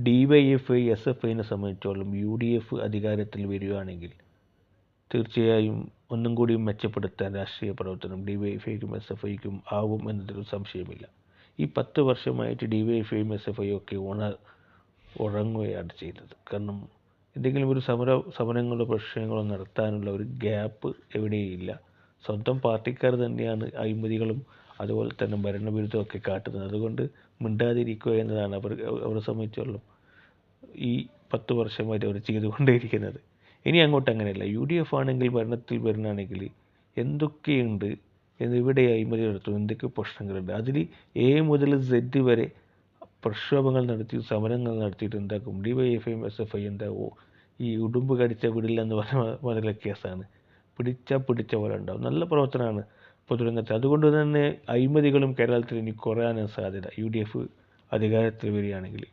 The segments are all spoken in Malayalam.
DYFI SFIനെ സംബന്ധിച്ചോളം UDF അധികാരത്തിൽ വരികയാണെങ്കിൽ തീർച്ചയായും ഒന്നും കൂടി മെച്ചപ്പെടുത്താൻ രാഷ്ട്രീയ പ്രവർത്തനം DYFIക്കും SFIക്കും ആവും എന്നതിൽ സംശയമില്ല. ഈ 10 വർഷമായിട്ട് DYFIയും SFIയും ഒക്കെ ഉറങ്ങുകയാണ് ചെയ്തത്. കാരണം എന്തെങ്കിലും ഒരു സമരങ്ങളോ പ്രശ്നങ്ങളോ നടത്താനുള്ള ഒരു ഗ്യാപ്പ് എവിടെയില്ല. സ്വന്തം പാർട്ടിക്കാർ തന്നെയാണ് അഴിമതികളും അതുപോലെ തന്നെ ഭരണവിരുദ്ധമൊക്കെ കാട്ടുന്നത്. അതുകൊണ്ട് മിണ്ടാതിരിക്കുക എന്നതാണ് അവരെ സംബന്ധിച്ചോളം ഈ 10 വർഷമായിട്ട് അവർ ചെയ്തുകൊണ്ടേയിരിക്കുന്നത്. ഇനി അങ്ങോട്ട് അങ്ങനെയല്ല. UDF ആണെങ്കിൽ ഭരണത്തിൽ വരുന്നതാണെങ്കിൽ എന്തൊക്കെയുണ്ട് ഇവിടെ അഴിമതി നടത്തും, എന്തൊക്കെ പ്രശ്നങ്ങളുണ്ട്, അതിൽ A മുതൽ Z വരെ പ്രക്ഷോഭങ്ങൾ നടത്തി സമരങ്ങൾ നടത്തിയിട്ട് എന്താക്കും DYFIയും SFI എന്താകുമോ ഈ ഉടുമ്പ് കടിച്ച വിടില്ല എന്ന് പറഞ്ഞ മുതല കേസാണ്. പിടിച്ച പോലെ ഉണ്ടാവും. നല്ല പ്രവർത്തനമാണ് പൊതുരംഗത്ത്. അതുകൊണ്ട് തന്നെ അഴിമതികളും കേരളത്തിൽ ഇനി കുറയാനാണ് സാധ്യത UDF അധികാരത്തിൽ വരികയാണെങ്കിൽ.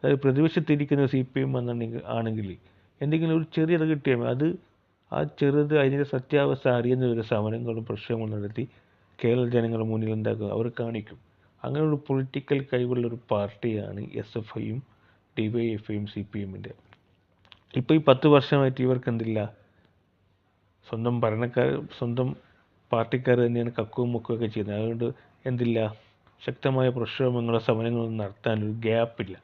അതായത് പ്രതിപക്ഷത്തിരിക്കുന്ന CPM ആണെങ്കിൽ എന്തെങ്കിലും ഒരു ചെറിയത് കിട്ടിയാൽ അത് അതിൻ്റെ സത്യാവസ്ഥ അറിയുന്ന ഒരു സമരങ്ങളും പ്രശ്നങ്ങളും നടത്തി കേരള ജനങ്ങളുടെ മുന്നിൽ എന്താക്കുക അവർ കാണിക്കും. അങ്ങനെ ഒരു പൊളിറ്റിക്കൽ കഴിവുള്ളൊരു പാർട്ടിയാണ് SFIയും DYFIയും CPMൻ്റെ. ഇപ്പോൾ ഈ 10 വർഷമായിട്ട് ഇവർക്ക് എന്തില്ല, സ്വന്തം പാർട്ടിക്കാർ തന്നെയാണ് കക്കവും മുക്കുകയൊക്കെ ചെയ്യുന്നത്. അതുകൊണ്ട് എന്തില്ല, ശക്തമായ പ്രക്ഷോഭങ്ങളോ സമരങ്ങളോ നടത്താനൊരു ഗ്യാപ്പില്ല.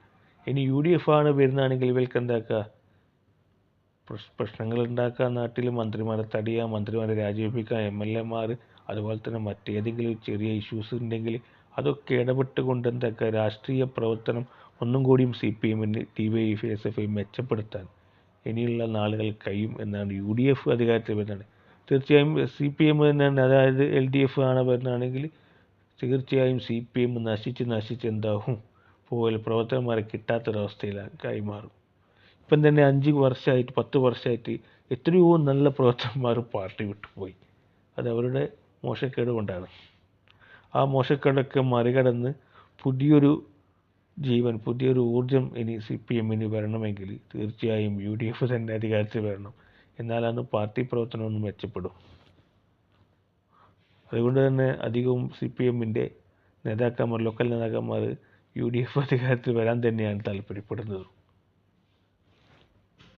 ഇനി UDF ആണ് വരുന്നതാണെങ്കിൽ ഇവർക്ക് എന്താക്കുക, പ്രശ്നങ്ങൾ ഉണ്ടാക്കുക, നാട്ടിൽ മന്ത്രിമാരെ തടയുക, മന്ത്രിമാരെ രാജിവെപ്പിക്കുക, MLAമാർ അതുപോലെ തന്നെ മറ്റേതെങ്കിലും ചെറിയ ഇഷ്യൂസ് ഉണ്ടെങ്കിൽ അതൊക്കെ ഇടപെട്ടുകൊണ്ട് എന്താക്കുക രാഷ്ട്രീയ പ്രവർത്തനം ഒന്നും കൂടിയും CPMന് DYFI SFI മെച്ചപ്പെടുത്താൻ ഇനിയുള്ള നാളുകൾ കഴിയും എന്നാണ്. UDF അധികാരത്തിൽ വരുന്നതാണ് തീർച്ചയായും CPM തന്നെയാണ്. അതായത് LDF ആണ് വരുന്നതാണെങ്കിൽ തീർച്ചയായും CPM നശിച്ച് എന്താവും പോലെ പ്രവർത്തകന്മാരെ കിട്ടാത്തൊരവസ്ഥയിലാണ് കൈമാറും. ഇപ്പം തന്നെ 10 വർഷമായിട്ട് എത്രയോ നല്ല പ്രവർത്തകന്മാർ പാർട്ടി വിട്ടുപോയി. അത് അവരുടെ മോശക്കേട് കൊണ്ടാണ്. ആ മോശക്കേടൊക്കെ മറികടന്ന് പുതിയൊരു ഊർജം ഇനി CPMന് വരണമെങ്കിൽ തീർച്ചയായും UDF തന്നെ അധികാരത്തിൽ വരണം. എന്നാലാണ് പാർട്ടി പ്രവർത്തനം ഒന്ന് മെച്ചപ്പെടും. അതുകൊണ്ട് തന്നെ അധികവും CPMൻ്റെ ലോക്കൽ നേതാക്കന്മാർ UDF അധികാരത്തിൽ വരാൻ തന്നെയാണ് താല്പര്യപ്പെടുന്നത്.